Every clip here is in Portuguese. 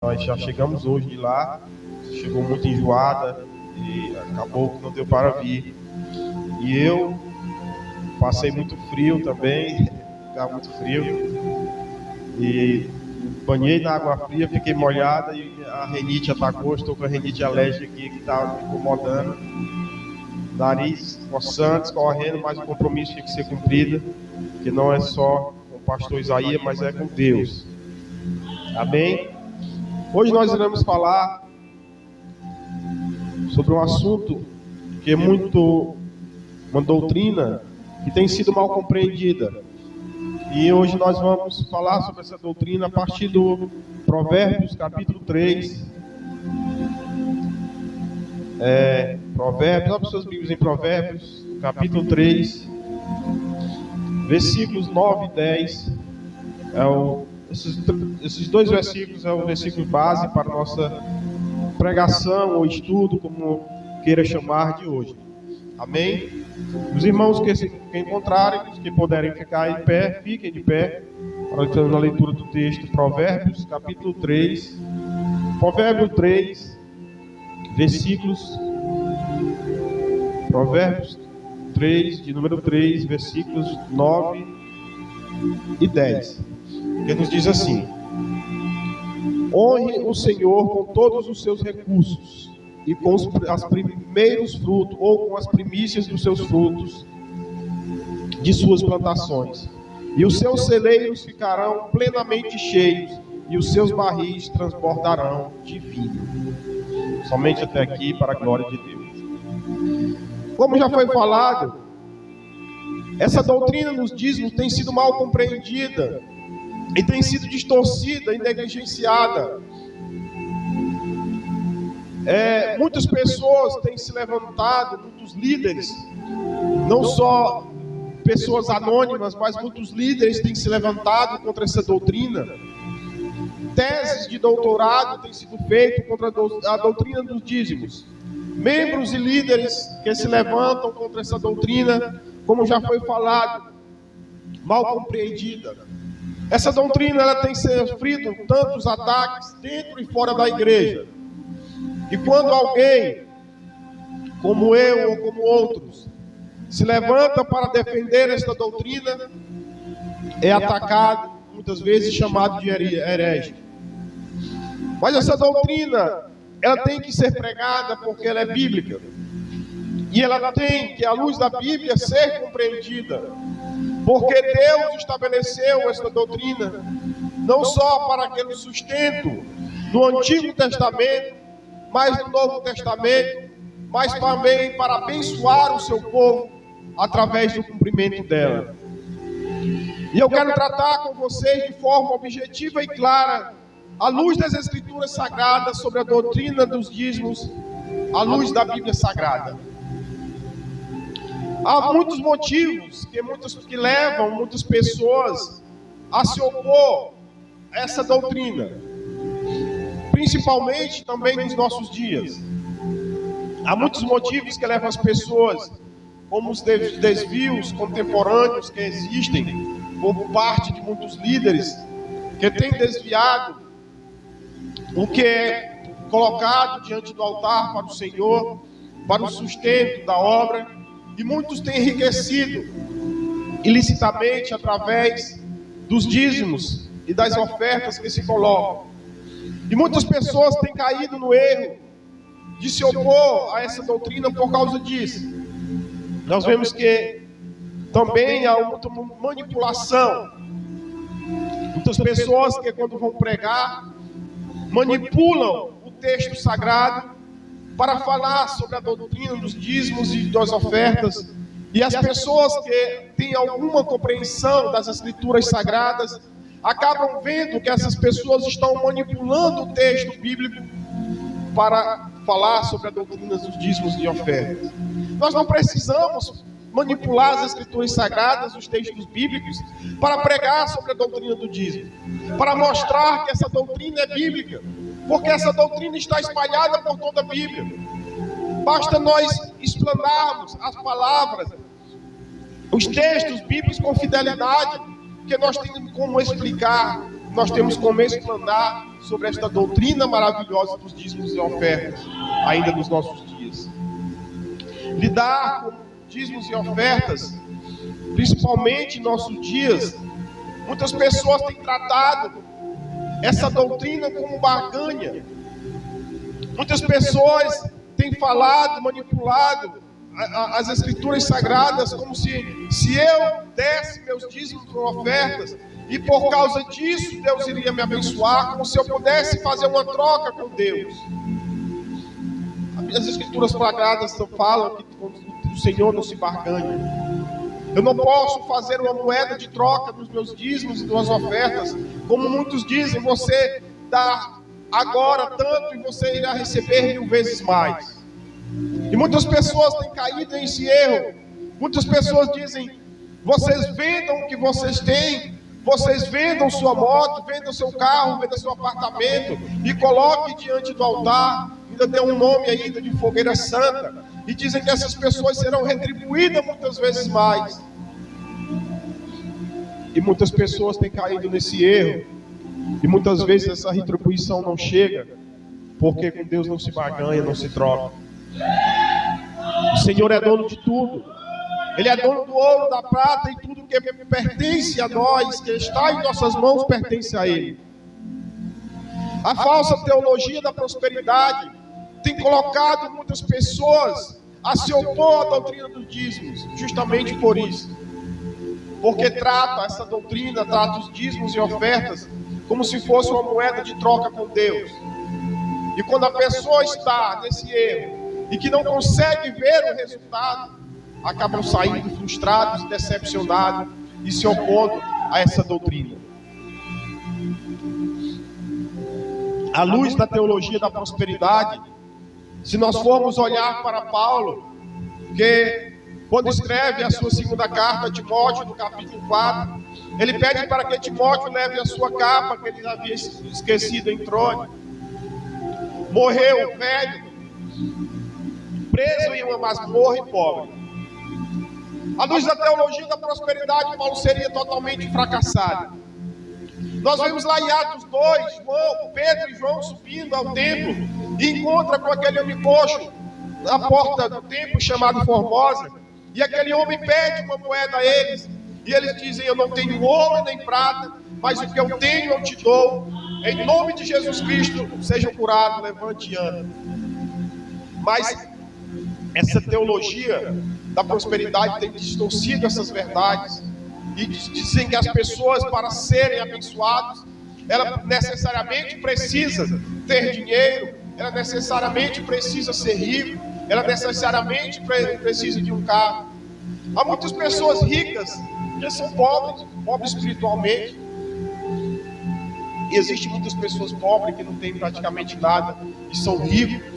Nós já chegamos hoje de lá, chegou muito enjoada e acabou que não deu para vir. E eu passei muito frio também, ficava muito frio. E banhei na água fria, fiquei molhada e a rinite atacou. Estou com a rinite alérgica aqui que está me incomodando. Nariz coçando, escorrendo, mas o compromisso tem que ser cumprido, que não é só com o pastor Isaías, mas é com Deus. Amém? Hoje nós iremos falar sobre um assunto que é muito uma doutrina que tem sido mal compreendida. E hoje nós vamos falar sobre essa doutrina a partir do Provérbios, capítulo 3. Provérbios, abre suas Bíblias em Provérbios, capítulo 3, versículos 9 e 10. Esses dois versículos é o versículo base para a nossa pregação ou estudo, como queira chamar, de hoje. Amém? Os irmãos que encontrarem, os que puderem ficar em pé, fiquem de pé para a leitura do texto. Provérbios, capítulo 3. Provérbio 3, versículos. Provérbios 3, de número 3, versículos 9 e 10. Que nos diz assim: honre o Senhor com todos os seus recursos e com os primeiros frutos, ou com as primícias dos seus frutos, de suas plantações. E os seus celeiros ficarão plenamente cheios, e os seus barris transbordarão de vinho. Somente até aqui, para a glória de Deus. Como já foi falado, essa doutrina nos dízimos tem sido mal compreendida, e tem sido distorcida e negligenciada. Muitas pessoas têm se levantado, muitos líderes, não só pessoas anônimas, mas muitos líderes têm se levantado contra essa doutrina. Teses de doutorado têm sido feitas contra a doutrina dos dízimos. Membros e líderes que se levantam contra essa doutrina, como já foi falado, mal compreendida. Essa doutrina ela tem sofrido tantos ataques dentro e fora da igreja. E quando alguém, como eu ou como outros, se levanta para defender esta doutrina, é atacado, muitas vezes chamado de herege. Mas essa doutrina, ela tem que ser pregada porque ela é bíblica. E ela tem que, à luz da Bíblia, ser compreendida. Porque Deus estabeleceu esta doutrina, não só para aquele sustento do Antigo Testamento, mas no Novo Testamento, mas também para abençoar o seu povo através do cumprimento dela. E eu quero tratar com vocês de forma objetiva e clara, à luz das Escrituras Sagradas, sobre a doutrina dos dízimos, à luz da Bíblia Sagrada. Há muitos motivos que levam muitas pessoas a se opor a essa doutrina, principalmente também nos nossos dias. Há muitos motivos que levam as pessoas, como os desvios contemporâneos que existem por parte de muitos líderes que têm desviado o que é colocado diante do altar para o Senhor, para o sustento da obra. E muitos têm enriquecido ilicitamente através dos dízimos e das ofertas que se colocam. E muitas pessoas têm caído no erro de se opor a essa doutrina por causa disso. Nós vemos que também há muita manipulação. Muitas pessoas que quando vão pregar, manipulam o texto sagrado para falar sobre a doutrina dos dízimos e das ofertas. E as pessoas que têm alguma compreensão das Escrituras Sagradas acabam vendo que essas pessoas estão manipulando o texto bíblico para falar sobre a doutrina dos dízimos e ofertas. Nós não precisamos manipular as Escrituras Sagradas, os textos bíblicos, para pregar sobre a doutrina do dízimo, para mostrar que essa doutrina é bíblica, porque essa doutrina está espalhada por toda a Bíblia. Basta nós explanarmos as palavras, os textos bíblicos com fidelidade, que nós temos como explicar, nós temos como explanar sobre esta doutrina maravilhosa dos dízimos e ofertas, ainda nos nossos dias. Lidar com dízimos e ofertas, principalmente em nossos dias, muitas pessoas têm tratado essa doutrina como barganha. Muitas pessoas têm falado, manipulado as escrituras sagradas como se eu desse meus dízimos ou ofertas e por causa disso Deus iria me abençoar, como se eu pudesse fazer uma troca com Deus. As escrituras sagradas falam que o Senhor não se barganha. Eu não posso fazer uma moeda de troca dos meus dízimos e das ofertas, como muitos dizem, você dá agora tanto e você irá receber 1000 vezes mais. E muitas pessoas têm caído nesse erro. Muitas pessoas dizem, vocês vendam o que vocês têm, vocês vendam sua moto, vendam seu carro, vendam seu apartamento e coloquem diante do altar, ainda tem um nome ainda de fogueira santa, e dizem que essas pessoas serão retribuídas muitas vezes mais. E muitas pessoas têm caído nesse erro, e muitas vezes essa retribuição não chega, porque com Deus não se barganha, não se troca. O Senhor é dono de tudo. Ele é dono do ouro, da prata, e tudo que pertence a nós, que está em nossas mãos, pertence a Ele. A falsa teologia da prosperidade tem colocado muitas pessoas a se opor à doutrina dos dízimos, justamente por isso. Porque trata essa doutrina, trata os dízimos e ofertas como se fosse uma moeda de troca com Deus. E quando a pessoa está nesse erro e que não consegue ver o resultado, acabam saindo frustrados e decepcionados e se opondo a essa doutrina. À luz da teologia da prosperidade, se nós formos olhar para Paulo, que quando escreve a sua segunda carta a Timóteo, no capítulo 4, ele pede para que Timóteo leve a sua capa, que ele havia esquecido em Troade. Morreu velho, preso em uma masmorra e pobre. À luz da teologia da prosperidade, Paulo seria totalmente fracassado. Nós vemos lá em Atos 2, Pedro e João subindo ao templo e encontra com aquele homem coxo na porta do templo chamado Formosa, e aquele homem pede uma moeda a eles, e eles dizem, eu não tenho ouro nem prata, mas o que eu tenho eu te dou, em nome de Jesus Cristo, seja curado, levante e ande. Mas essa teologia da prosperidade tem distorcido essas verdades, e dizem que as pessoas, para serem abençoadas, ela necessariamente precisa ter dinheiro, ela necessariamente precisa ser rico, ela necessariamente precisa de um carro. Há muitas pessoas ricas que são pobres espiritualmente, e existem muitas pessoas pobres que não têm praticamente nada e são ricos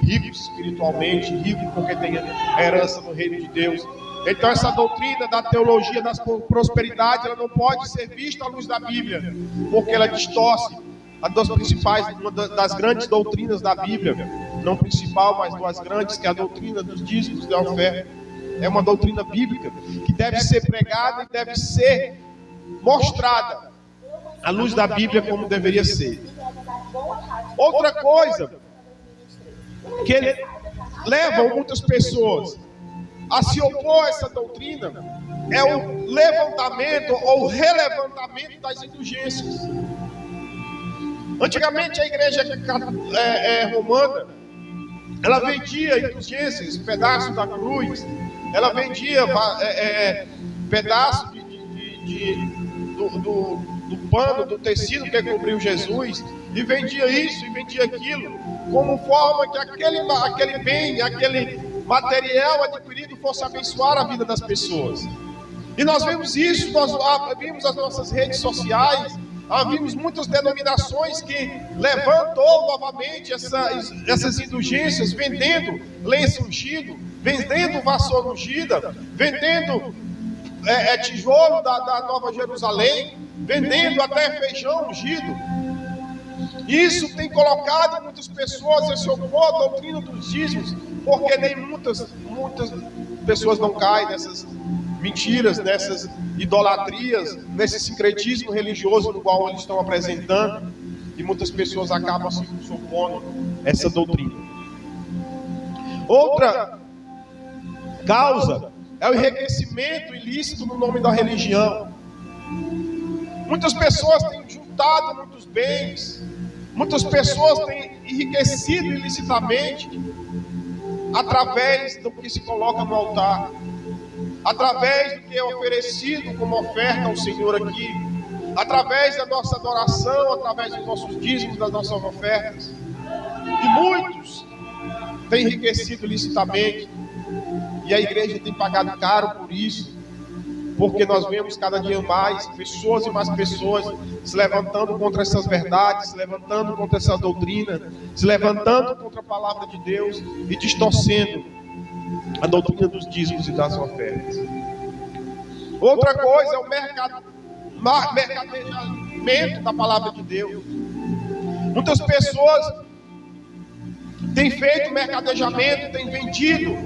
espiritualmente, ricos porque têm a herança no reino de Deus. Então essa doutrina da teologia da prosperidade, ela não pode ser vista à luz da Bíblia, porque ela distorce uma das grandes doutrinas da Bíblia, não principal, mas das grandes, que é a doutrina dos dízimos da oferta. É uma doutrina bíblica que deve ser pregada e deve ser mostrada à luz da Bíblia como deveria ser. Outra coisa que levam muitas pessoas a se opor a essa doutrina é o levantamento ou relevantamento das indulgências. Antigamente a igreja romana, ela vendia indulgências, pedaços da cruz, ela vendia pedaços do pano, do tecido que cobriu Jesus, e vendia isso e vendia aquilo, como forma que aquele bem, aquele material adquirido fosse abençoar a vida das pessoas. E nós vemos isso, nós vimos as nossas redes sociais, vimos muitas denominações que levantou novamente essas indulgências, vendendo lenço ungido, vendendo vassoura ungida, vendendo tijolo da Nova Jerusalém, vendendo até feijão ungido. Isso tem colocado muitas pessoas a se opor à doutrina dos dízimos, porque nem muitas pessoas não caem nessas mentiras, nessas idolatrias, nesse sincretismo religioso no qual eles estão apresentando. e muitas pessoas acabam se opondo a essa doutrina. Outra causa é o enriquecimento ilícito no nome da religião. Muitas pessoas têm juntado muitos bens, muitas pessoas têm enriquecido ilicitamente através do que se coloca no altar, através do que é oferecido como oferta ao Senhor aqui, através da nossa adoração, através dos nossos dízimos, das nossas ofertas. E muitos têm enriquecido ilicitamente, e a igreja tem pagado caro por isso, porque nós vemos cada dia mais pessoas e mais pessoas se levantando contra essas verdades, se levantando contra essa doutrina, se levantando contra a palavra de Deus e distorcendo a doutrina dos dízimos e das ofertas. Outra coisa é o mercadejamento da palavra de Deus. Muitas pessoas têm feito mercadejamento, têm vendido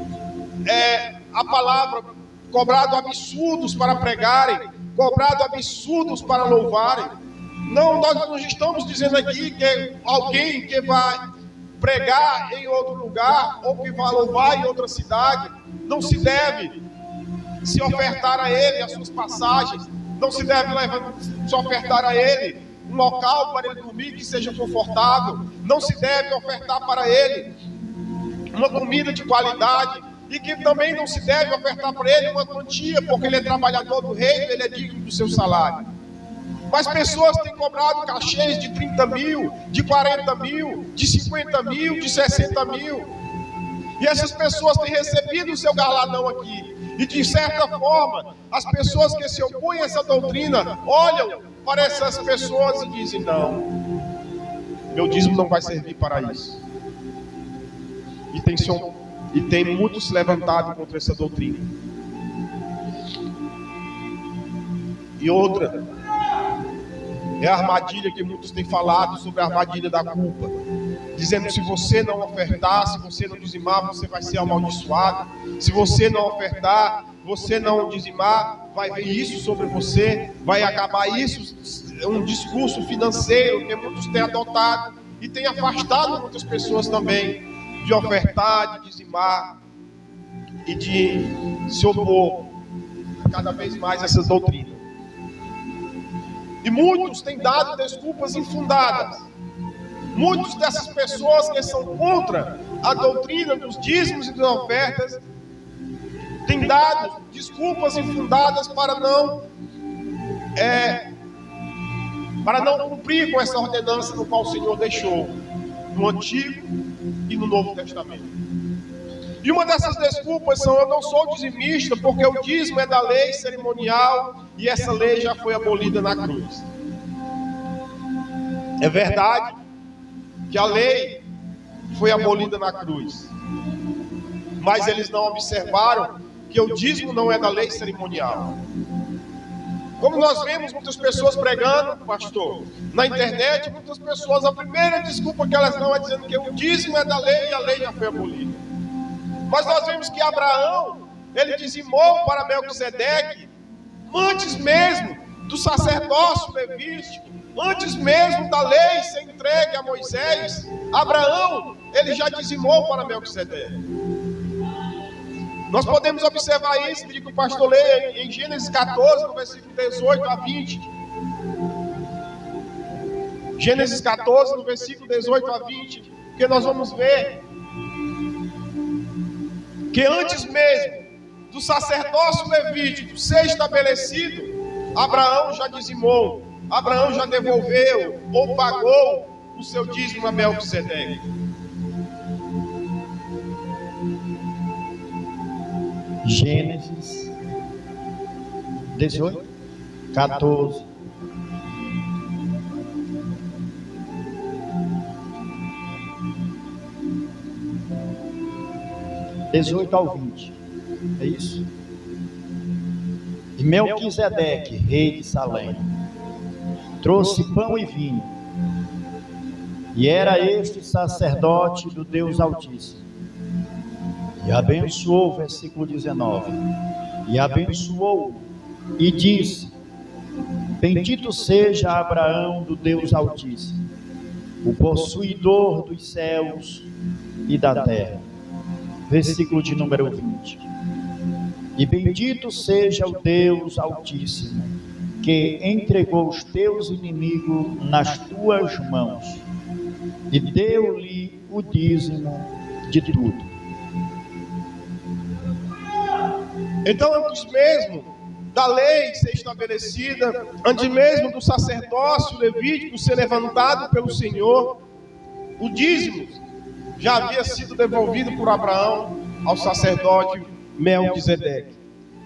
a palavra, cobrado absurdos para pregarem, cobrado absurdos para louvarem. Não, nós não estamos dizendo aqui que alguém que vai pregar em outro lugar ou que vai louvar em outra cidade não se deve se ofertar a ele as suas passagens, não se deve se ofertar a ele um local para ele dormir que seja confortável, não se deve ofertar para ele uma comida de qualidade, e que também não se deve ofertar para ele uma quantia, porque ele é trabalhador do reino, ele é digno do seu salário. Mas pessoas têm cobrado cachês de 30 mil, de 40 mil, de 50 mil, de 60 mil. E essas pessoas têm recebido o seu galardão aqui. E de certa forma, as pessoas que se opõem a essa doutrina olham para essas pessoas e dizem: não, meu dízimo não vai servir para isso. E tem muitos se levantado contra essa doutrina. E outra é a armadilha que muitos têm falado sobre a armadilha da culpa, dizendo que se você não ofertar, se você não dizimar, você vai ser amaldiçoado. Se você não ofertar, você não dizimar, vai vir isso sobre você, vai acabar isso. É um discurso financeiro que muitos têm adotado e tem afastado muitas pessoas também de ofertar, de dizimar e de se opor cada vez mais a essas doutrinas. E muitos têm dado desculpas infundadas. Muitas dessas pessoas que são contra a doutrina dos dízimos e das ofertas têm dado desculpas infundadas para não cumprir com essa ordenança no qual o Senhor deixou no Antigo e no Novo Testamento. E uma dessas desculpas são: eu não sou dizimista porque o dízimo é da lei cerimonial e essa lei já foi abolida na cruz. É verdade que a lei foi abolida na cruz, mas eles não observaram que o dízimo não é da lei cerimonial. Como nós vemos muitas pessoas pregando, pastor, na internet, muitas pessoas, a primeira desculpa que elas dão é dizendo que o dízimo é da lei e a lei já foi abolida. Mas nós vemos que Abraão, ele dizimou para Melquisedeque antes mesmo do sacerdócio levítico, antes mesmo da lei ser entregue a Moisés. Abraão, ele já dizimou para Melquisedeque. Nós podemos observar isso, que o pastor lê em Gênesis 14, no versículo 18 a 20. Gênesis 14, no versículo 18 a 20, porque nós vamos ver que antes mesmo do sacerdócio levítico ser estabelecido, Abraão já dizimou, Abraão já devolveu ou pagou o seu dízimo a Melquisedeque. Gênesis 18, 14. Ao 20. É isso? E Melquisedeque, rei de Salém, trouxe pão e vinho, e era este sacerdote do Deus Altíssimo. E abençoou, versículo 19, e abençoou e disse: bendito seja Abraão do Deus Altíssimo, o possuidor dos céus e da terra. Versículo de número 20. E bendito seja o Deus Altíssimo, que entregou os teus inimigos nas tuas mãos e deu-lhe o dízimo de tudo. Então, antes mesmo da lei ser estabelecida, antes mesmo do sacerdócio levítico ser levantado pelo Senhor, o dízimo já havia sido devolvido por Abraão ao sacerdote Melquisedeque.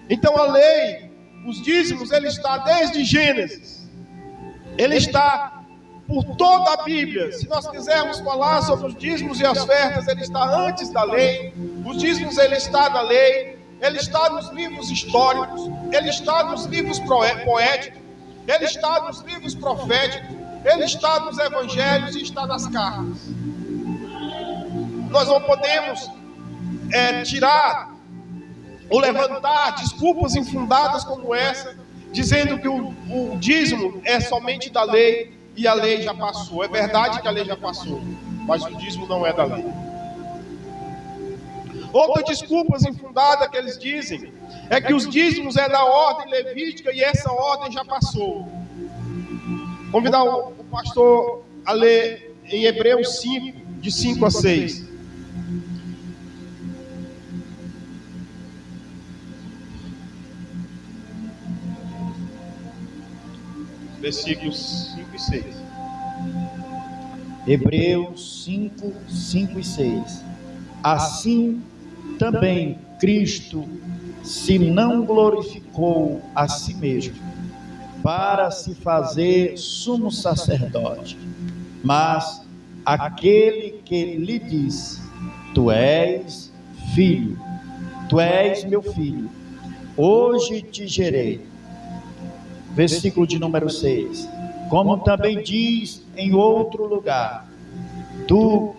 Então a lei, os dízimos, ele está desde Gênesis, ele está por toda a Bíblia. Se nós quisermos falar sobre os dízimos e as ofertas, ele está antes da lei. Os dízimos, ele está na lei, ele está nos livros históricos, ele está nos livros poéticos, ele está nos livros proféticos, ele está nos evangelhos e está nas cartas. Nós não podemos tirar ou levantar desculpas infundadas como essa, dizendo que o dízimo é somente da lei e a lei já passou. É verdade que a lei já passou, mas o dízimo não é da lei. Outra desculpa infundada que eles dizem é que os dízimos é da ordem levítica e essa ordem já passou. Convidar o pastor a ler em Hebreus 5, de 5 a 6. Versículos 5 e 6. Hebreus 5, 5 e 6. Assim também Cristo se não glorificou a si mesmo, para se fazer sumo sacerdote, mas aquele que lhe disse: Tu és filho, tu és meu filho, hoje te gerei. Versículo de número 6. Como também diz em outro lugar: Tu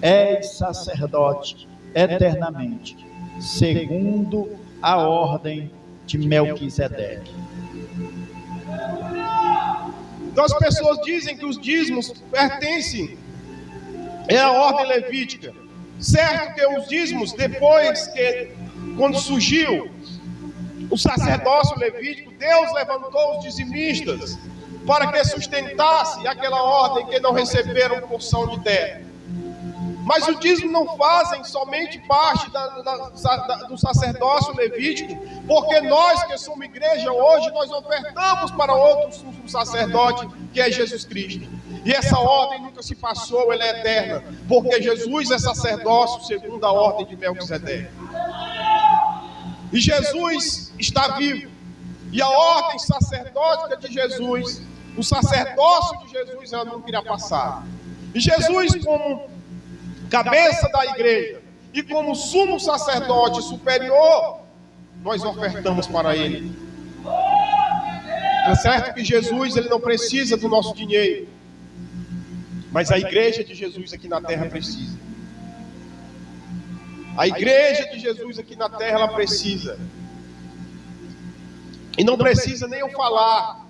és sacerdote eternamente, segundo a ordem de Melquisedeque. Então as pessoas dizem que os dízimos pertencem à ordem levítica. Certo que os dízimos, quando surgiu o sacerdócio levítico, Deus levantou os dizimistas para que sustentasse aquela ordem que não receberam porção de terra. Mas o dízimo não fazem somente parte do sacerdócio levítico, porque nós que somos igreja hoje, nós ofertamos para outro sumo sacerdote, que é Jesus Cristo. E essa ordem nunca se passou, ela é eterna, porque Jesus é sacerdócio segundo a ordem de Melquisedeque. E Jesus está vivo. E a ordem sacerdótica de Jesus, o sacerdócio de Jesus, ela não irá passar. E Jesus, como cabeça da igreja e como sumo sacerdote superior, nós ofertamos para ele. É certo que Jesus, ele não precisa do nosso dinheiro, mas a igreja de Jesus aqui na terra precisa. A igreja de Jesus aqui na terra, ela precisa. E não precisa nem eu falar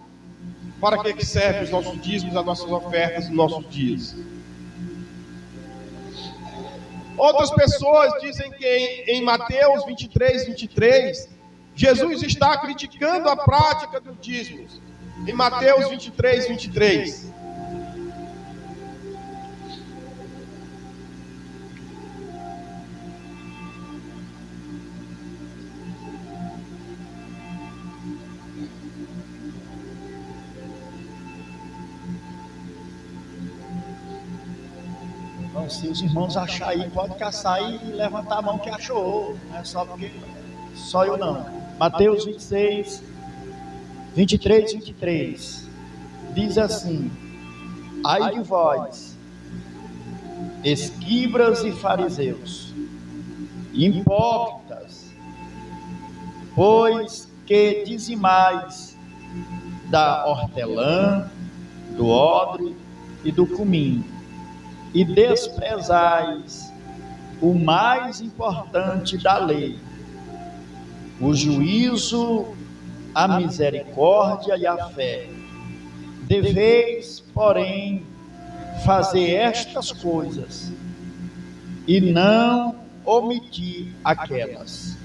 para que servem os nossos dízimos, as nossas ofertas nos nossos dias. Outras pessoas dizem que em Mateus 23, 23, Jesus está criticando a prática dos dízimos. Em Mateus 23, 23. Se os irmãos acharem aí, pode caçar aí e levantar a mão que achou. Não é só porque só eu não. Mateus 26, 23, 23. Diz assim: Ai de vós, escribas e fariseus, hipócritas, pois que dizimais da hortelã, do odre e do cominho, e desprezais o mais importante da lei, o juízo, a misericórdia e a fé. Deveis, porém, fazer estas coisas e não omitir aquelas.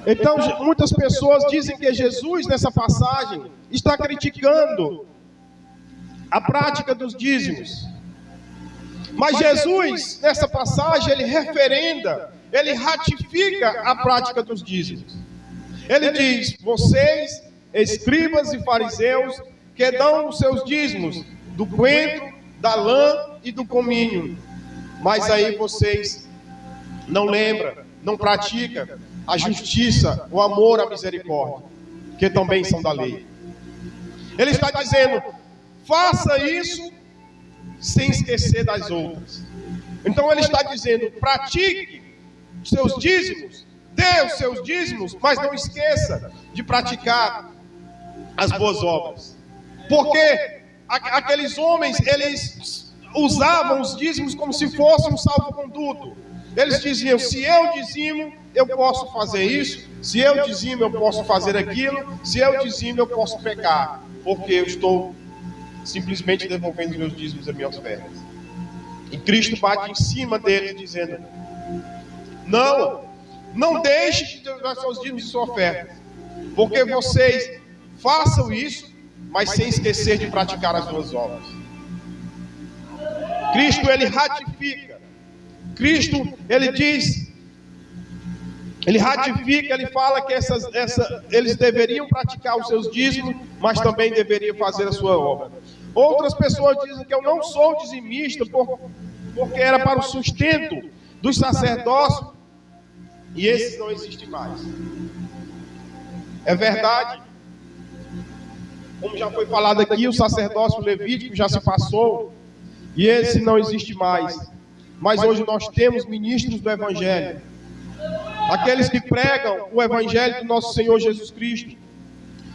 Então, muitas pessoas dizem que Jesus, nessa passagem, está criticando a prática dos dízimos. Mas Jesus, nessa passagem, ele referenda, ele ratifica a prática dos dízimos. Ele diz: vocês, escribas e fariseus, que dão os seus dízimos do coentro, da lã e do cominho, mas aí vocês não lembram, não praticam a justiça, o amor, a misericórdia, que também são da lei. Ele está dizendo: faça isso sem esquecer das outras. Então ele está dizendo: pratique seus dízimos, dê os seus dízimos, mas não esqueça de praticar as boas obras. Porque aqueles homens, eles usavam os dízimos como se fosse um salvo-conduto. Eles diziam: se eu dizimo, eu posso fazer isso. Se eu dizimo, eu posso fazer aquilo. Se eu dizimo, eu posso pecar, porque eu estou simplesmente devolvendo os meus dízimos e minhas ofertas. E Cristo bate em cima deles, dizendo: não deixe de dar seus dízimos e suas ofertas, porque vocês façam isso, mas sem esquecer de praticar as suas obras. Cristo, ele ratifica. Cristo, ele diz, ele ratifica, ele fala que eles deveriam praticar os seus dízimos, mas também deveriam fazer a sua obra. Outras pessoas dizem que eu não sou dizimista porque era para o sustento dos sacerdócios, e esses não existem mais. É verdade, como já foi falado aqui, o sacerdócio levítico já se passou, e esse não existe mais. Mas hoje nós temos ministros do Evangelho, aqueles que pregam o Evangelho do nosso Senhor Jesus Cristo.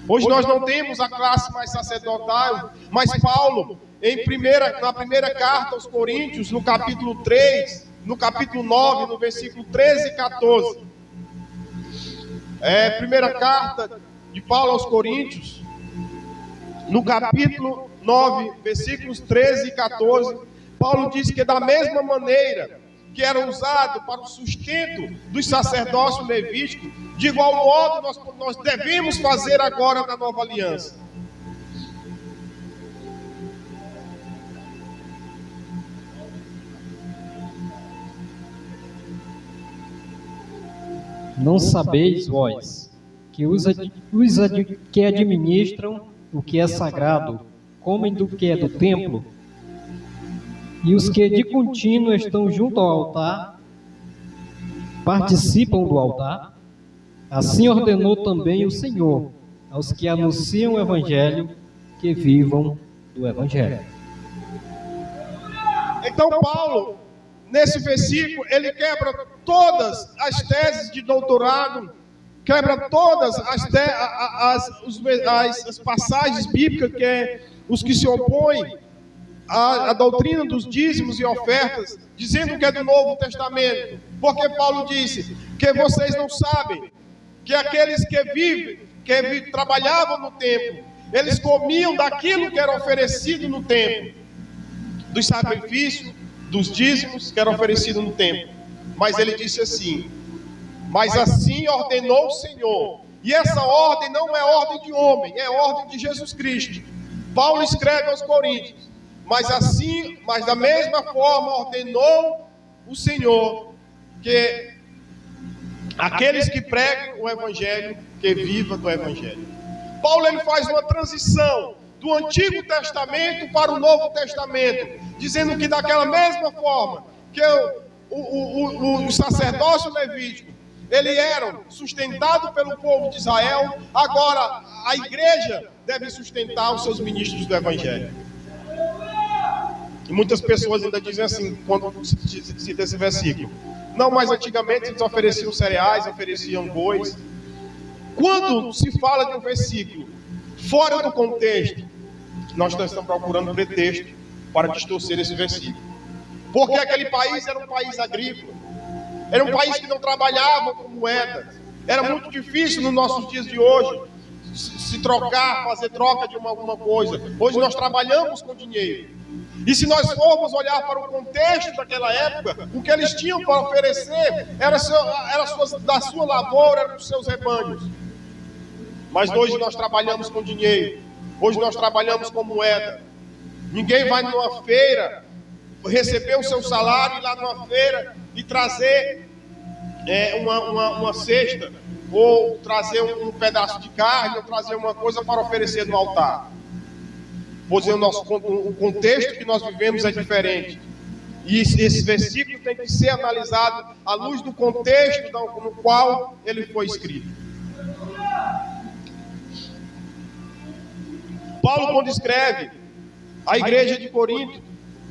Hoje nós não temos a classe mais sacerdotal, mas Paulo, na primeira carta aos Coríntios, no capítulo 3, no capítulo 9, no versículo 13 e 14. Primeira carta de Paulo aos Coríntios, no capítulo 9, versículos 13 e 14, Paulo diz que da mesma maneira que era usado para o sustento dos sacerdócios levíticos, de igual modo nós devemos fazer agora na nova aliança. Não sabeis vós que que administram o que é sagrado, comem do que é do templo, e os que de contínuo estão junto ao altar, participam do altar? Assim ordenou também o Senhor aos que anunciam o Evangelho, que vivam do Evangelho. Então Paulo, nesse versículo, ele quebra todas as teses de doutorado, quebra todas as passagens bíblicas que os que se opõem à doutrina dos dízimos e ofertas, dizendo que é do Novo Testamento. Porque Paulo disse que vocês não sabem que aqueles que trabalhavam no templo, eles comiam daquilo que era oferecido no templo, dos sacrifícios, dos dízimos que eram oferecidos no templo. Mas ele disse assim: mas assim ordenou o Senhor. E essa ordem não é ordem de homem, é ordem de Jesus Cristo. Paulo escreve aos Coríntios: mas da mesma forma ordenou o Senhor que aqueles que pregam o Evangelho, que vivam do Evangelho. Paulo, ele faz uma transição do Antigo Testamento para o Novo Testamento, dizendo que daquela mesma forma que o sacerdócio levítico, eles eram sustentados pelo povo de Israel, agora a igreja deve sustentar os seus ministros do Evangelho. E muitas pessoas ainda dizem assim, quando se cita esse versículo: não, mas antigamente eles ofereciam cereais, ofereciam bois. Quando se fala de um versículo fora do contexto, nós estamos procurando pretexto para distorcer esse versículo. Porque aquele país era um país agrícola, era um país que não trabalhava com moedas. Era muito difícil nos nossos dias de hoje se trocar, fazer troca de alguma coisa. Hoje nós trabalhamos com dinheiro. E se nós formos olhar para o contexto daquela época, o que eles tinham para oferecer era da sua lavoura, era dos seus rebanhos. Mas hoje nós trabalhamos com dinheiro. Hoje nós trabalhamos com moeda. Ninguém vai numa feira receber o seu salário, ir lá numa feira e trazer uma cesta, ou trazer um pedaço de carne, ou trazer uma coisa para oferecer no altar. Pois o contexto que nós vivemos é diferente. E esse versículo tem que ser analisado à luz do contexto no qual ele foi escrito. Paulo, quando escreve a igreja de Corinto,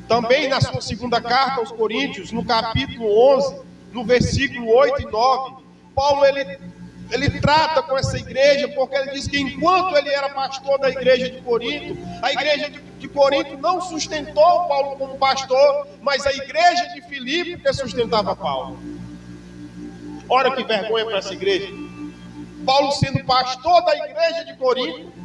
também na sua segunda carta aos Coríntios, no capítulo 11, no versículo 8 e 9, Paulo ele trata com essa igreja, porque ele diz que enquanto ele era pastor da igreja de Corinto, a igreja de Corinto não sustentou Paulo como pastor, mas a igreja de Filipe que sustentava Paulo. Olha que vergonha para essa igreja. Paulo sendo pastor da igreja de Corinto,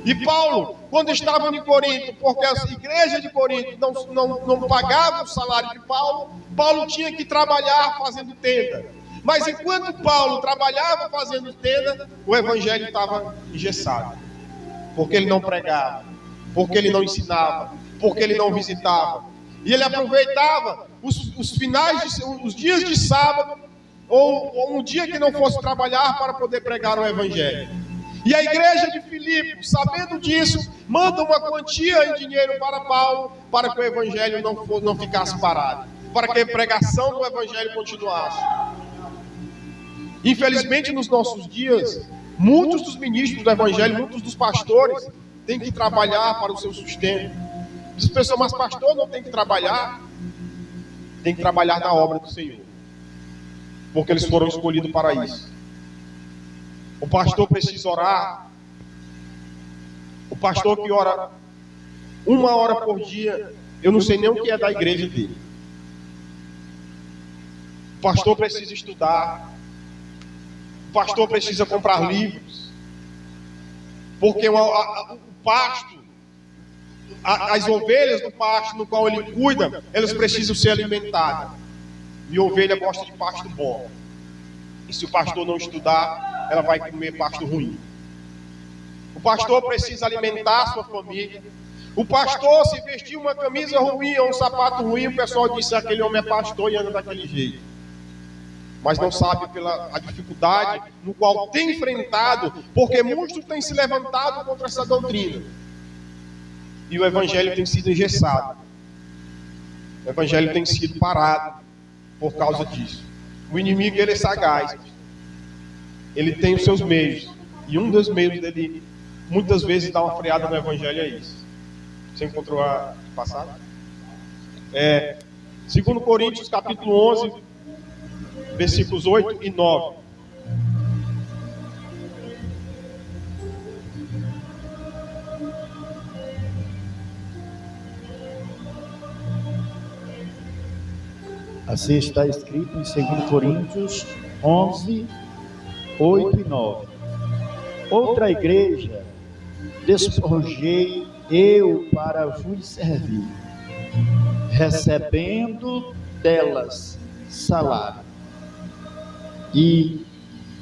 e Paulo, quando estava em Corinto, porque a igreja de Corinto não pagava o salário de Paulo, Paulo tinha que trabalhar fazendo tenda. Mas enquanto Paulo trabalhava fazendo tenda, o evangelho estava engessado. Porque ele não pregava, porque ele não ensinava, porque ele não visitava. E ele aproveitava os dias de sábado, ou um dia que não fosse trabalhar, para poder pregar o evangelho. E a igreja de Filipe, sabendo disso, manda uma quantia em dinheiro para Paulo, para que o evangelho não ficasse parado, para que a pregação do evangelho continuasse. Infelizmente, nos nossos dias, muitos dos ministros do evangelho, muitos dos pastores, têm que trabalhar para o seu sustento. Diz a pessoa, mas pastor não tem que trabalhar? Tem que trabalhar na obra do Senhor, porque eles foram escolhidos para isso. O pastor precisa orar. O pastor que ora 1 hora por dia, eu não sei nem o que é da igreja dele. O pastor precisa estudar. O pastor precisa comprar livros. Porque o pasto, as ovelhas do pasto no qual ele cuida, elas precisam ser alimentadas. E a ovelha gosta de pasto bom. E se o pastor não estudar, ela vai comer pasto ruim. O pastor precisa alimentar a sua família. O pastor, se vestir uma camisa ruim ou um sapato ruim, o pessoal diz que aquele homem é pastor e anda daquele jeito. Mas não sabe pela dificuldade no qual tem enfrentado, porque muitos têm se levantado contra essa doutrina. E o evangelho tem sido engessado. O evangelho tem sido parado por causa disso. O inimigo, ele é sagaz. Ele tem os seus meios. E um dos meios dele, muitas vezes, dar uma freada no evangelho é isso. Você encontrou a passada? 2 Coríntios, capítulo 11, versículos 8 e 9. Assim está escrito em 2 Coríntios 11, 8 e 9. Outra igreja despojei eu para vos servir, recebendo delas salário. E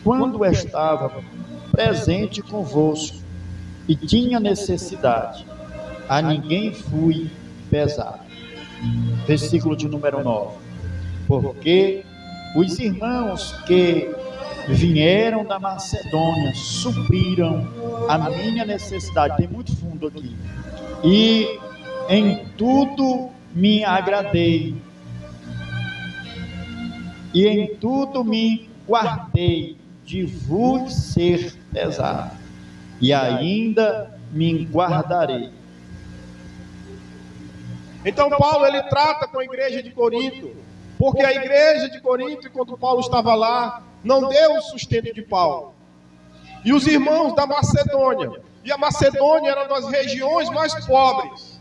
quando estava presente convosco e tinha necessidade, a ninguém fui pesado. Versículo de número 9. Porque os irmãos que vieram da Macedônia supriram a minha necessidade. Tem muito fundo aqui. E em tudo me agradei. E em tudo me guardei de vos ser pesado. E ainda me guardarei. Então Paulo, ele trata com a igreja de Corinto, porque a igreja de Corinto, enquanto Paulo estava lá, não deu o sustento de Paulo. E os irmãos da Macedônia, e a Macedônia era das regiões mais pobres,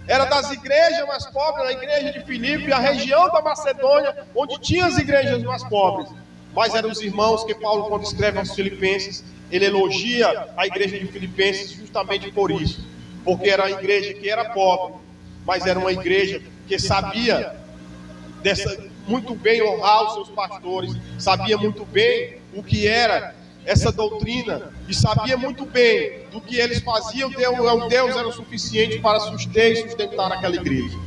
era das igrejas mais pobres, a igreja de Filipe, a região da Macedônia, onde tinha as igrejas mais pobres. Mas eram os irmãos que Paulo, quando escreve aos Filipenses, ele elogia a igreja de Filipenses justamente por isso, porque era uma igreja que era pobre, mas era uma igreja que sabia muito bem honrar os seus pastores, sabia muito bem o que era essa doutrina e sabia muito bem do que eles faziam. Deus era o suficiente para suster e sustentar aquela igreja.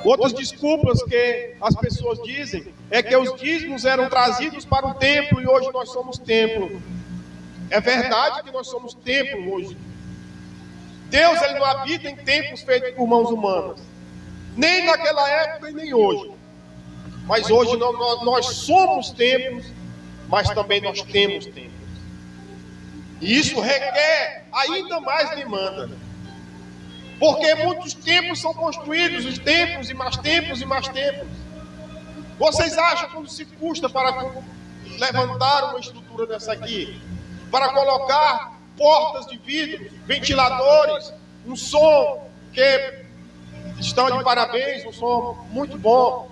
Outras desculpas que as pessoas dizem é que os dízimos eram trazidos para o templo e hoje nós somos templo. É verdade que nós somos templo hoje. Deus, ele não habita em templos feitos por mãos humanas, nem naquela época e nem hoje. Mas hoje nós somos templos, mas também nós temos templos. E isso requer ainda mais demanda. Porque muitos templos são construídos, os templos e mais templos e mais templos. Vocês acham quando se custa para levantar uma estrutura dessa aqui? Para colocar portas de vidro, ventiladores, um som que estão de parabéns, um som muito bom,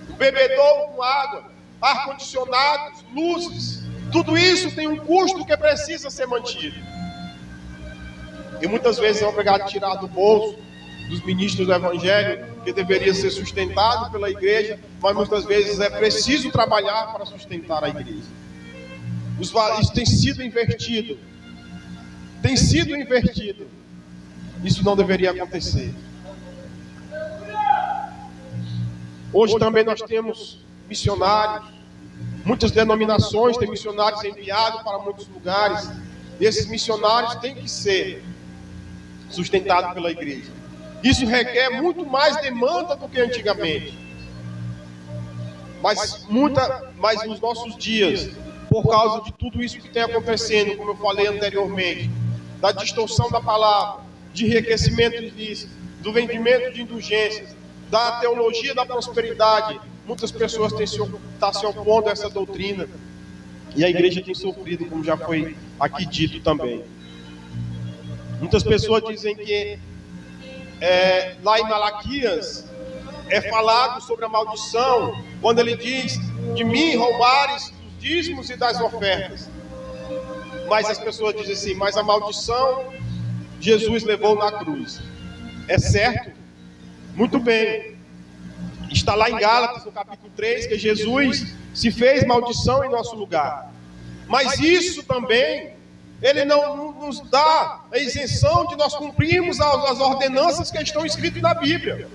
um bebedouro com água, ar-condicionados, luzes, tudo isso tem um custo que precisa ser mantido. E muitas vezes é obrigado a tirar do bolso dos ministros do Evangelho, que deveria ser sustentado pela igreja, mas muitas vezes é preciso trabalhar para sustentar a igreja. Isso tem sido invertido. Tem sido invertido. Isso não deveria acontecer. Hoje também nós temos missionários. Muitas denominações têm missionários enviados para muitos lugares. E esses missionários têm que ser sustentados pela igreja. Isso requer muito mais demanda do que antigamente. Mas nos nossos dias, por causa de tudo isso que tem acontecendo, como eu falei anteriormente, da distorção da palavra, de enriquecimento ilícito, do vendimento de indulgências, da teologia da prosperidade, muitas pessoas estão se opondo a essa doutrina. E a igreja tem sofrido, como já foi aqui dito também. Muitas pessoas dizem que lá em Malaquias é falado sobre a maldição, quando ele diz: de mim roubares dos dízimos e das ofertas. Mas as pessoas dizem assim: mas a maldição Jesus levou na cruz. É certo? Muito bem. Está lá em Gálatas, no capítulo 3, que Jesus se fez maldição em nosso lugar. Mas isso também, ele não nos dá a isenção de nós cumprirmos as ordenanças que estão escritas na Bíblia.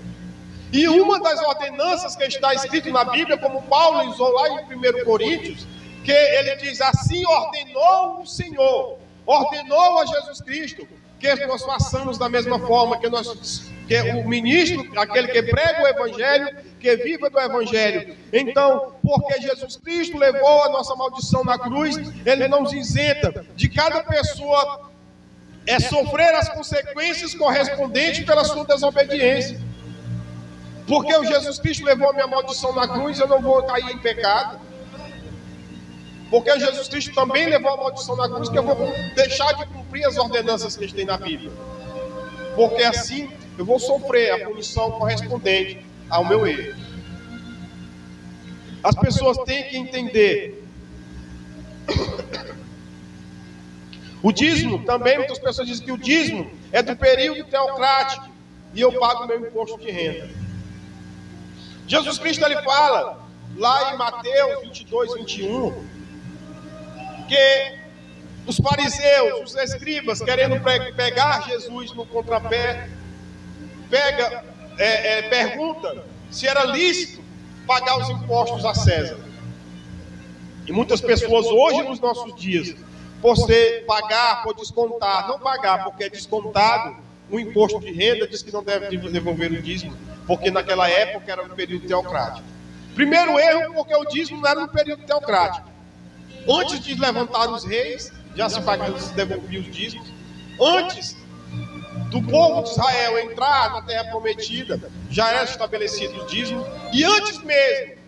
E uma das ordenanças que está escrita na Bíblia, como Paulo usou lá em 1 Coríntios, que ele diz: assim ordenou o Senhor, ordenou a Jesus Cristo, que nós façamos da mesma forma que o ministro, aquele que prega o Evangelho, que viva do Evangelho. Então, porque Jesus Cristo levou a nossa maldição na cruz, ele não nos isenta de cada pessoa sofrer as consequências correspondentes pela sua desobediência. Porque o Jesus Cristo levou a minha maldição na cruz, eu não vou cair em pecado. Porque Jesus Cristo também levou a maldição na cruz, que eu vou deixar de cumprir as ordenanças que tem na Bíblia. Porque assim eu vou sofrer a punição correspondente ao meu erro. As pessoas têm que entender. O dízimo também, muitas pessoas dizem que o dízimo é do período teocrático e eu pago meu imposto de renda. Jesus Cristo, ele fala lá em Mateus 22, 21, que os fariseus, os escribas, querendo pegar Jesus no contrapé, pergunta se era lícito pagar os impostos a César. E muitas pessoas hoje, nos nossos dias, por ser pagar, por descontar, não pagar porque é descontado o imposto de renda, diz que não deve devolver o dízimo, porque naquela época era no período teocrático. Primeiro erro, porque o dízimo não era no período teocrático. Antes de levantar os reis, já se devolvia os dízimos. Antes do povo de Israel entrar na terra prometida, já era estabelecido o dízimo. E antes mesmo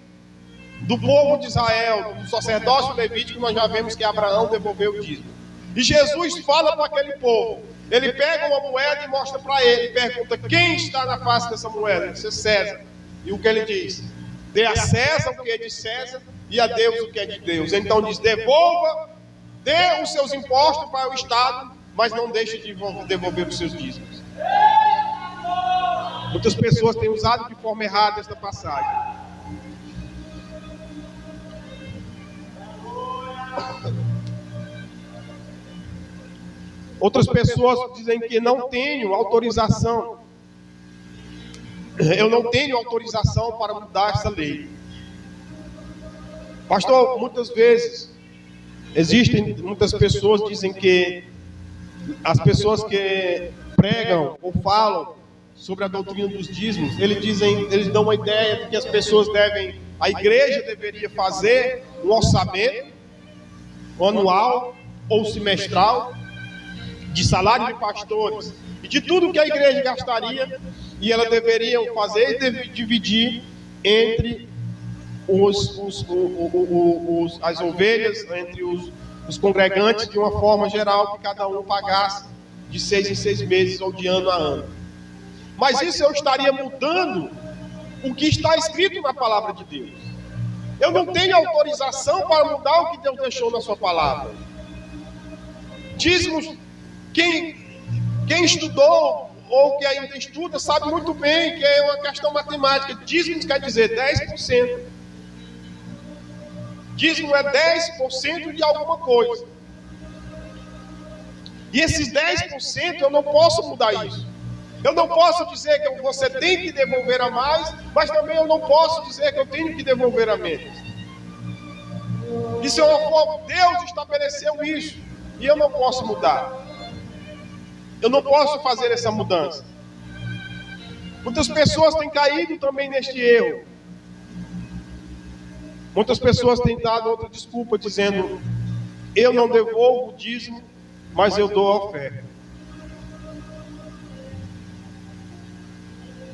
do povo de Israel, do sacerdócio levítico, nós já vemos que Abraão devolveu o dízimo. E Jesus fala para aquele povo. Ele pega uma moeda e mostra para ele, e pergunta: quem está na face dessa moeda? Ele diz: César. E o que ele diz? Dê a César o que é de César, e a Deus o que é de Deus. Então diz: devolva, dê os seus impostos para o Estado, mas não deixe de devolver os seus dízimos. Muitas pessoas têm usado de forma errada esta passagem. Outras pessoas dizem que não tenho autorização. Eu não tenho autorização para mudar essa lei. Pastor, muitas vezes existem muitas pessoas que dizem que as pessoas que pregam ou falam sobre a doutrina dos dízimos, eles dão uma ideia de que as pessoas a igreja deveria fazer um orçamento anual ou semestral de salário de pastores e de tudo que a igreja gastaria, e ela deveria fazer e dividir entre as ovelhas, entre os congregantes, de uma forma geral, que cada um pagasse de 6 em 6 meses ou de ano a ano. Mas isso eu estaria mudando o que está escrito na palavra de Deus. Eu não tenho autorização para mudar o que Deus deixou na sua palavra. Dízimos, quem estudou ou que ainda estuda sabe muito bem que é uma questão matemática. Dízimos quer dizer 10%. Dízimo é 10% de alguma coisa. E esses 10% eu não posso mudar isso. Eu não posso dizer que você tem que devolver a mais, mas também eu não posso dizer que eu tenho que devolver a menos. Isso é uma forma, Deus estabeleceu isso, e eu não posso mudar. Eu não posso fazer essa mudança. Muitas pessoas têm caído também neste erro. Muitas pessoas têm dado outra desculpa, dizendo: eu não devolvo o dízimo, mas eu dou a oferta.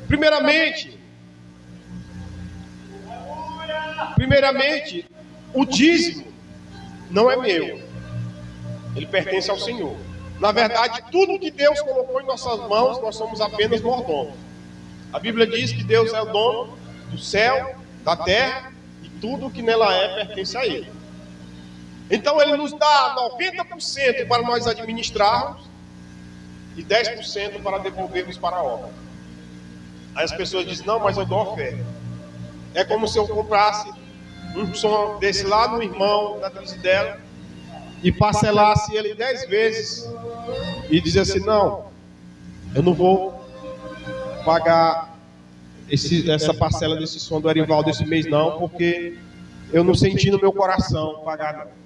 Primeiramente, o dízimo não é meu. Ele pertence ao Senhor. Na verdade, tudo que Deus colocou em nossas mãos, nós somos apenas mordomos. A Bíblia diz que Deus é o dono do céu, da terra, e tudo que nela pertence a Ele. Então Ele nos dá 90% para nós administrarmos e 10% para devolvermos para a obra. Aí as pessoas dizem: não, mas eu dou oferta. É como se eu comprasse um som desse lá no irmão da dela e parcelasse ele 10 vezes e dizer assim: não, eu não vou pagar essa parcela desse som do Erivaldo desse mês não, porque eu não senti no meu coração pagar não.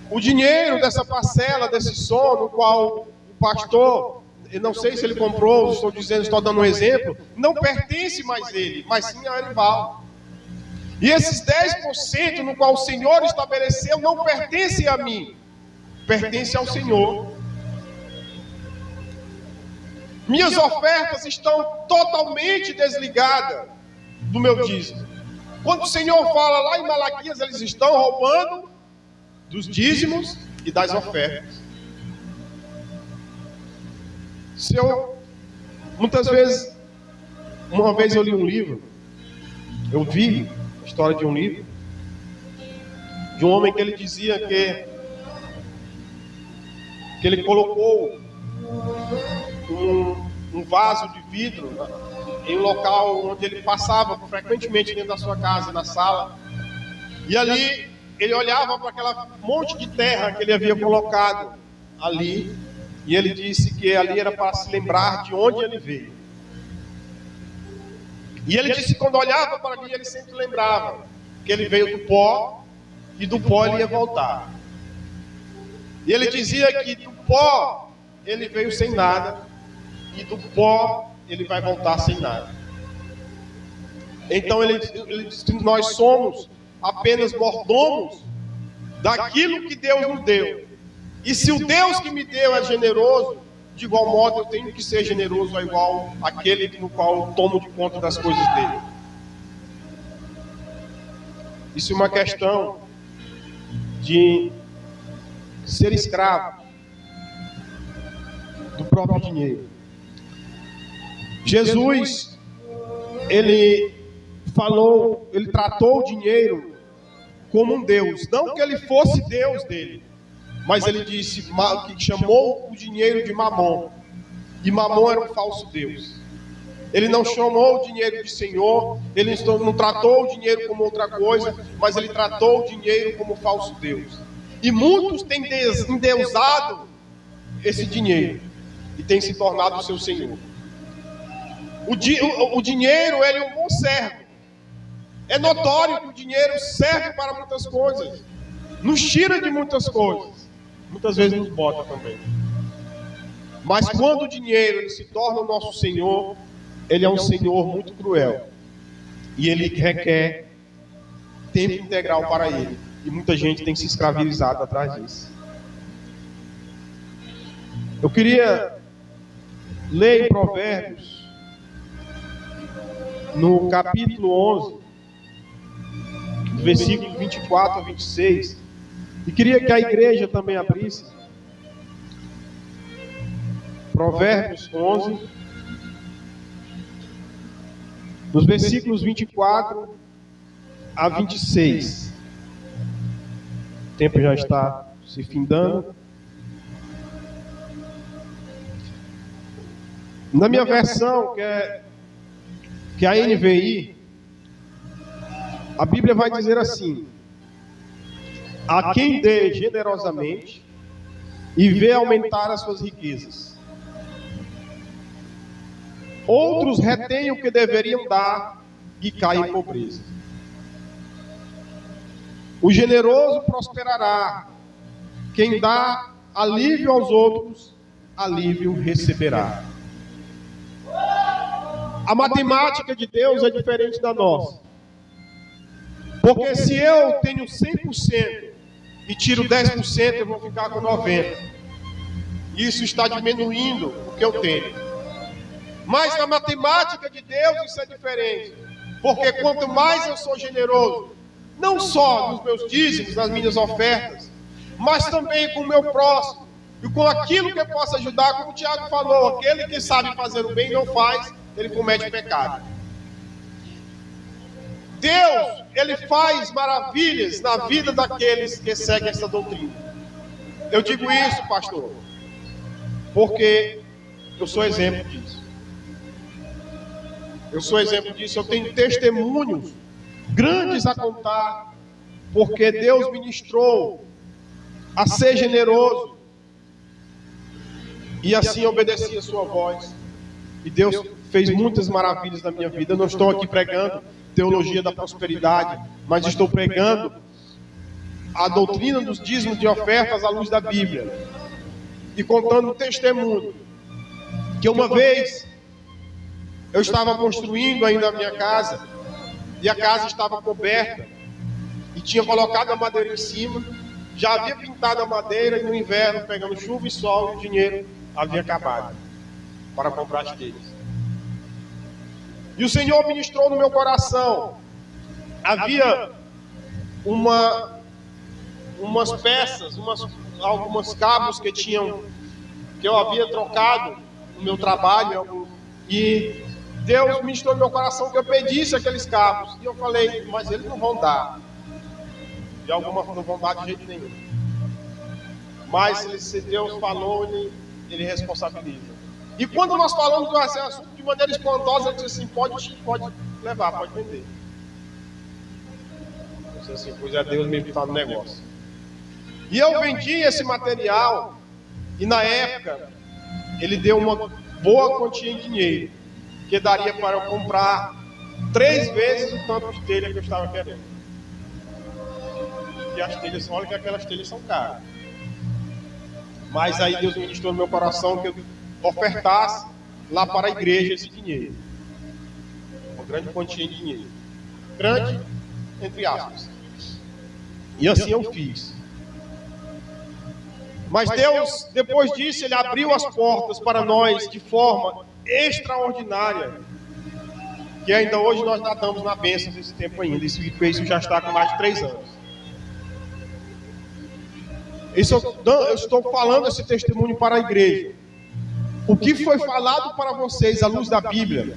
O dinheiro dessa parcela, desse som, no qual o pastor, eu não sei se ele comprou, estou dando um exemplo, não pertence mais a ele, mas sim a Erivaldo. E esses 10% no qual o Senhor estabeleceu não pertencem a mim, pertence ao Senhor. Minhas ofertas estão totalmente desligadas do meu dízimo. Quando o Senhor fala lá em Malaquias, eles estão roubando dos dízimos e das ofertas. Muitas vezes, uma vez eu li um livro, eu vi a história de um livro, de um homem que ele dizia que ele colocou um vaso de vidro em um local onde ele passava frequentemente dentro da sua casa, na sala, e ali ele olhava para aquela monte de terra que ele havia colocado ali, e ele disse que ali era para se lembrar de onde ele veio. E ele disse que quando olhava para ali, ele sempre lembrava que ele veio do pó, e do pó ele ia voltar. E ele dizia que do pó ele veio sem nada, e do pó ele vai voltar sem nada. Então ele diz que nós somos apenas mordomos daquilo que Deus nos deu. E se o Deus que me deu é generoso, de igual modo eu tenho que ser generoso igual aquele no qual eu tomo de conta das coisas dele. Isso é uma questão de ser escravo do próprio dinheiro. Jesus, ele falou, ele tratou o dinheiro como um Deus. Não que ele fosse Deus dele, mas ele disse que chamou o dinheiro de Mamon. E Mamon era um falso Deus. Ele não chamou o dinheiro de Senhor, ele não tratou o dinheiro como outra coisa, mas ele tratou o dinheiro como falso Deus. E muitos têm endeusado esse dinheiro e têm se tornado o seu Senhor. O dinheiro, ele é um bom servo. É notório que o dinheiro serve para muitas coisas, nos tira de muitas coisas, muitas vezes nos bota também. Mas quando o dinheiro ele se torna o nosso Senhor, ele é um Senhor muito cruel. E ele requer tempo integral para ele. E muita gente tem se escravizado atrás disso. Eu queria ler em Provérbios, no capítulo 11, versículos 24 a 26. E queria que a igreja também abrisse. Provérbios 11, dos versículos 24 a 26. O tempo já está se findando. Na minha versão, que é a NVI, a Bíblia vai dizer assim: a quem dê generosamente e vê aumentar as suas riquezas. Outros retêm o que deveriam dar e caem em pobreza. O generoso prosperará. Quem dá alívio aos outros, alívio receberá. A matemática de Deus é diferente da nossa. Porque se eu tenho 100% e tiro 10%, eu vou ficar com 90%. Isso está diminuindo o que eu tenho. Mas na matemática de Deus isso é diferente. Porque quanto mais eu sou generoso, não só nos meus dízimos, nas minhas ofertas, mas também com o meu próximo, e com aquilo que eu possa ajudar, como o Tiago falou, aquele que sabe fazer o bem e não faz, ele comete pecado. Deus, ele faz maravilhas na vida daqueles que seguem essa doutrina. Eu digo isso, pastor, porque eu sou exemplo disso. Eu sou exemplo disso, eu tenho testemunhos grandes a contar, porque Deus ministrou a ser generoso, e assim obedeci a sua voz, e Deus fez muitas maravilhas na minha vida. Eu não estou aqui pregando teologia da prosperidade, mas estou pregando a doutrina dos dízimos de ofertas à luz da Bíblia, e contando um testemunho, que uma vez eu estava construindo ainda a minha casa, e a casa estava coberta, e tinha colocado a madeira em cima, já havia pintado a madeira, e no inverno, pegando chuva e sol, o dinheiro havia acabado para comprar as telhas. E o Senhor ministrou no meu coração. Havia umas peças, alguns cabos que eu havia trocado no meu trabalho, e Deus ministrou no meu coração que eu pedisse aqueles cabos. E eu falei, mas eles não vão dar. De alguma forma não vão dar de jeito nenhum. Mas se Deus falou, ele responsabiliza. E quando nós falamos do assunto de maneira espantosa, ele disse assim, pode levar, pode vender. Eu disse assim, pois é, Deus me está no negócio. E eu vendi esse material, e na época, ele deu uma boa quantia em dinheiro, que daria para eu comprar 3 vezes o tanto de telha que eu estava querendo. E as telhas, olha que aquelas telhas são caras. Mas aí Deus ministrou no meu coração que eu ofertasse lá para a igreja esse dinheiro. Uma grande quantia de dinheiro. Grande, entre aspas. E assim eu fiz. Mas Deus, depois disso, Ele abriu as portas para nós de forma extraordinária. Que ainda hoje nós nadamos na bênção desse tempo ainda. Isso já está com mais de 3 anos. Eu estou falando esse testemunho para a igreja. O que foi falado para vocês à luz da Bíblia,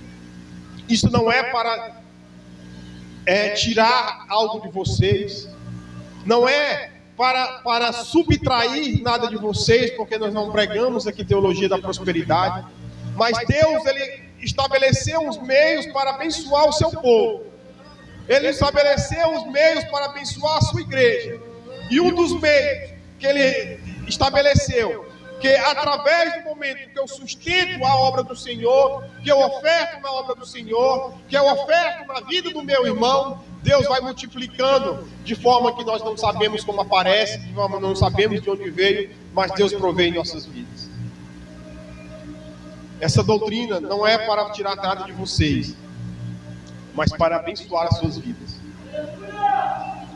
isso não é para tirar algo de vocês, não é para subtrair nada de vocês, porque nós não pregamos aqui teologia da prosperidade, mas Deus, Ele estabeleceu os meios para abençoar o seu povo. Ele estabeleceu os meios para abençoar a sua igreja. E um dos meios que Ele estabeleceu, que através do momento que eu sustento a obra do Senhor, que eu oferto na obra do Senhor, que eu oferto na vida do meu irmão, Deus vai multiplicando de forma que nós não sabemos como aparece, de forma que não sabemos de onde veio, mas Deus provê em nossas vidas. Essa doutrina não é para tirar nada de vocês, mas para abençoar as suas vidas.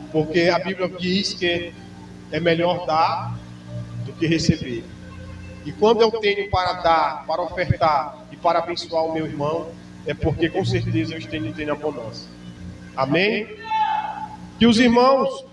Porque a Bíblia diz que é melhor dar do que receber. E quando eu tenho para dar, para ofertar e para abençoar o meu irmão, é porque com certeza eu tenho abundância. Amém? Que os irmãos